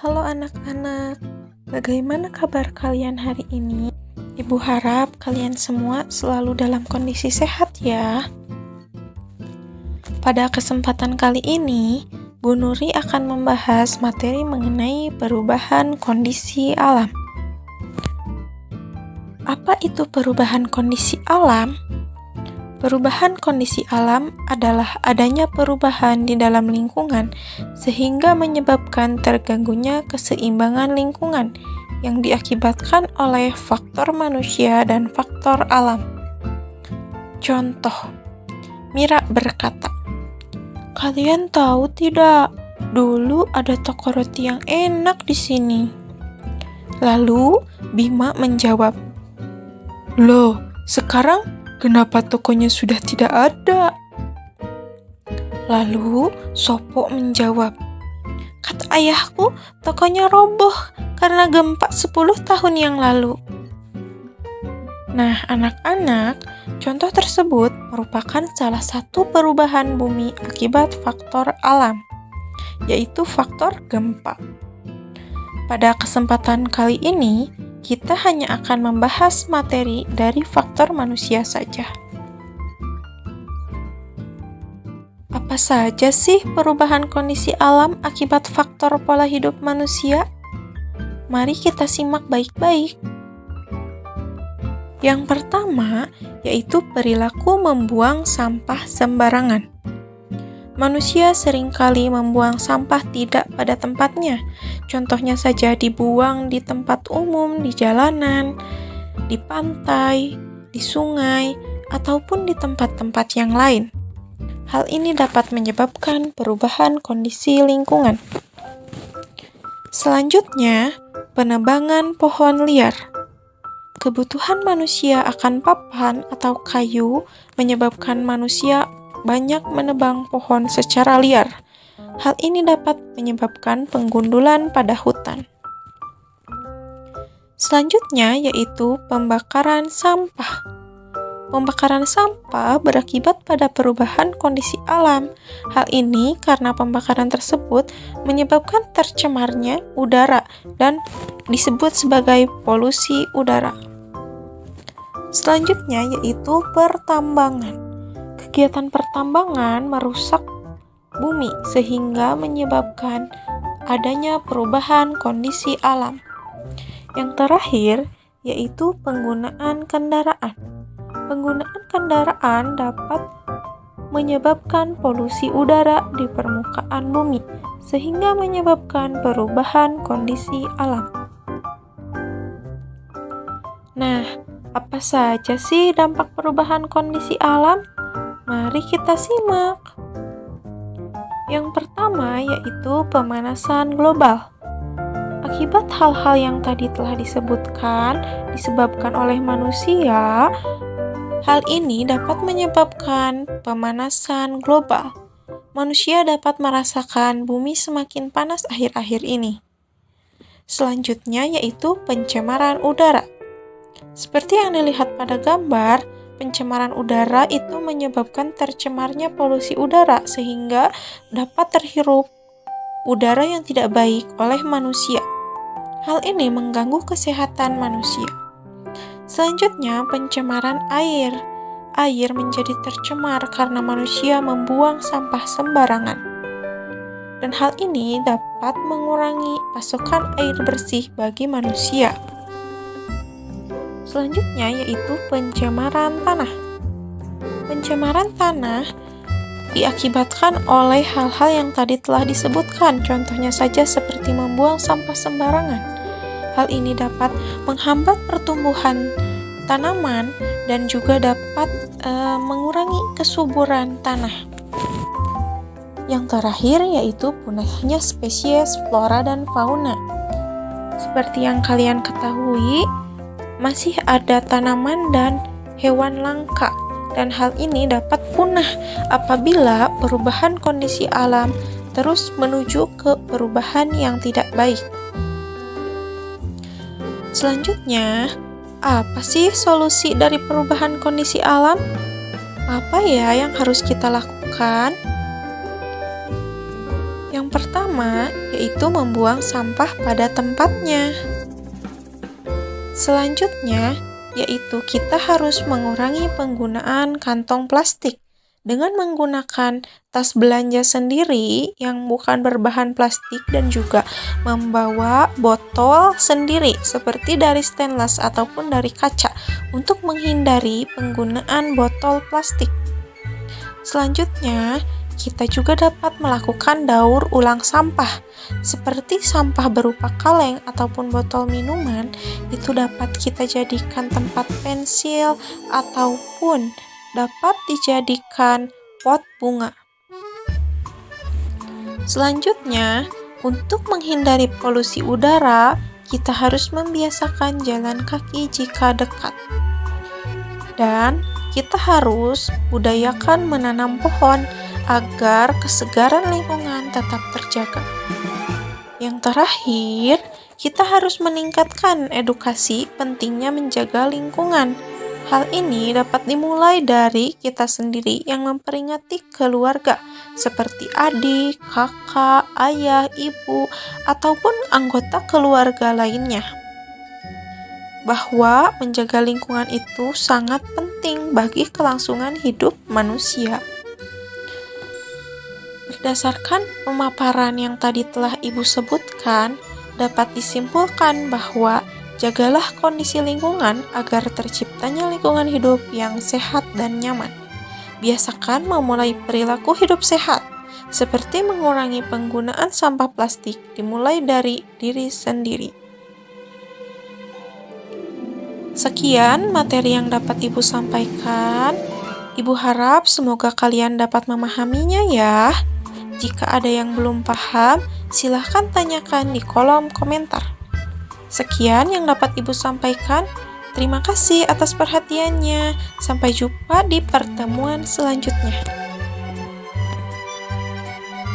Halo anak-anak, bagaimana kabar kalian hari ini? Ibu harap kalian semua selalu dalam kondisi sehat ya. Pada kesempatan kali ini, Bu Nuri akan membahas materi mengenai perubahan kondisi alam. Apa itu perubahan kondisi alam? Perubahan kondisi alam adalah adanya perubahan di dalam lingkungan sehingga menyebabkan terganggunya keseimbangan lingkungan yang diakibatkan oleh faktor manusia dan faktor alam. Contoh, Mira berkata, "Kalian tahu tidak, dulu ada toko roti yang enak di sini." Lalu Bima menjawab, "Loh, sekarang kenapa tokonya sudah tidak ada?" Lalu Sopo menjawab, "Kata ayahku, tokonya roboh karena gempa 10 tahun yang lalu." Nah, anak-anak, contoh tersebut merupakan salah satu perubahan bumi akibat faktor alam, yaitu faktor gempa. Pada kesempatan kali ini, kita hanya akan membahas materi dari faktor manusia saja. Apa saja sih perubahan kondisi alam akibat faktor pola hidup manusia? Mari kita simak baik-baik. Yang pertama, yaitu perilaku membuang sampah sembarangan. Manusia seringkali membuang sampah tidak pada tempatnya. Contohnya saja dibuang di tempat umum, di jalanan, di pantai, di sungai, ataupun di tempat-tempat yang lain. Hal ini dapat menyebabkan perubahan kondisi lingkungan. Selanjutnya, penebangan pohon liar. Kebutuhan manusia akan papan atau kayu menyebabkan manusia banyak menebang pohon secara liar. Hal ini dapat menyebabkan penggundulan pada hutan. Selanjutnya yaitu pembakaran sampah. Pembakaran sampah berakibat pada perubahan kondisi alam. Hal ini karena pembakaran tersebut menyebabkan tercemarnya udara dan disebut sebagai polusi udara. Selanjutnya yaitu pertambangan. Kegiatan pertambangan merusak bumi sehingga menyebabkan adanya perubahan kondisi alam. Yang terakhir yaitu penggunaan kendaraan. Penggunaan kendaraan dapat menyebabkan polusi udara di permukaan bumi sehingga menyebabkan perubahan kondisi alam. Nah, apa saja sih dampak perubahan kondisi alam? Mari kita simak. Yang pertama yaitu pemanasan global. Akibat hal-hal yang tadi telah disebabkan oleh manusia, hal ini dapat menyebabkan pemanasan global. Manusia dapat merasakan bumi semakin panas akhir-akhir ini. Selanjutnya yaitu pencemaran udara. Seperti yang dilihat pada gambar, pencemaran udara itu menyebabkan tercemarnya polusi udara sehingga dapat terhirup udara yang tidak baik oleh manusia. Hal ini mengganggu kesehatan manusia. Selanjutnya, pencemaran air. Air menjadi tercemar karena manusia membuang sampah sembarangan. Dan hal ini dapat mengurangi pasokan air bersih bagi manusia. Selanjutnya yaitu pencemaran tanah. Pencemaran tanah diakibatkan oleh hal-hal yang tadi telah disebutkan, contohnya saja seperti membuang sampah sembarangan. Hal ini dapat menghambat pertumbuhan tanaman dan juga dapat mengurangi kesuburan tanah. Yang terakhir yaitu punahnya spesies flora dan fauna. Seperti yang kalian ketahui, masih ada tanaman dan hewan langka, dan hal ini dapat punah apabila perubahan kondisi alam terus menuju ke perubahan yang tidak baik. Selanjutnya, apa sih solusi dari perubahan kondisi alam? Apa ya yang harus kita lakukan? Yang pertama yaitu membuang sampah pada tempatnya. Selanjutnya, yaitu kita harus mengurangi penggunaan kantong plastik dengan menggunakan tas belanja sendiri yang bukan berbahan plastik dan juga membawa botol sendiri seperti dari stainless ataupun dari kaca untuk menghindari penggunaan botol plastik. Selanjutnya, kita juga dapat melakukan daur ulang sampah, seperti sampah berupa kaleng ataupun botol minuman, itu dapat kita jadikan tempat pensil ataupun dapat dijadikan pot bunga. Selanjutnya, untuk menghindari polusi udara, kita harus membiasakan jalan kaki jika dekat. Dan kita harus budayakan menanam pohon agar kesegaran lingkungan tetap terjaga. Yang terakhir, kita harus meningkatkan edukasi pentingnya menjaga lingkungan. Hal ini dapat dimulai dari kita sendiri yang memperingati keluarga, seperti adik, kakak, ayah, ibu, ataupun anggota keluarga lainnya. Bahwa menjaga lingkungan itu sangat penting bagi kelangsungan hidup manusia. Berdasarkan pemaparan yang tadi telah Ibu sebutkan, dapat disimpulkan bahwa jagalah kondisi lingkungan agar terciptanya lingkungan hidup yang sehat dan nyaman. Biasakan memulai perilaku hidup sehat, seperti mengurangi penggunaan sampah plastik dimulai dari diri sendiri. Sekian materi yang dapat Ibu sampaikan. Ibu harap semoga kalian dapat memahaminya ya. Jika ada yang belum paham, silahkan tanyakan di kolom komentar. Sekian yang dapat Ibu sampaikan. Terima kasih atas perhatiannya. Sampai jumpa di pertemuan selanjutnya.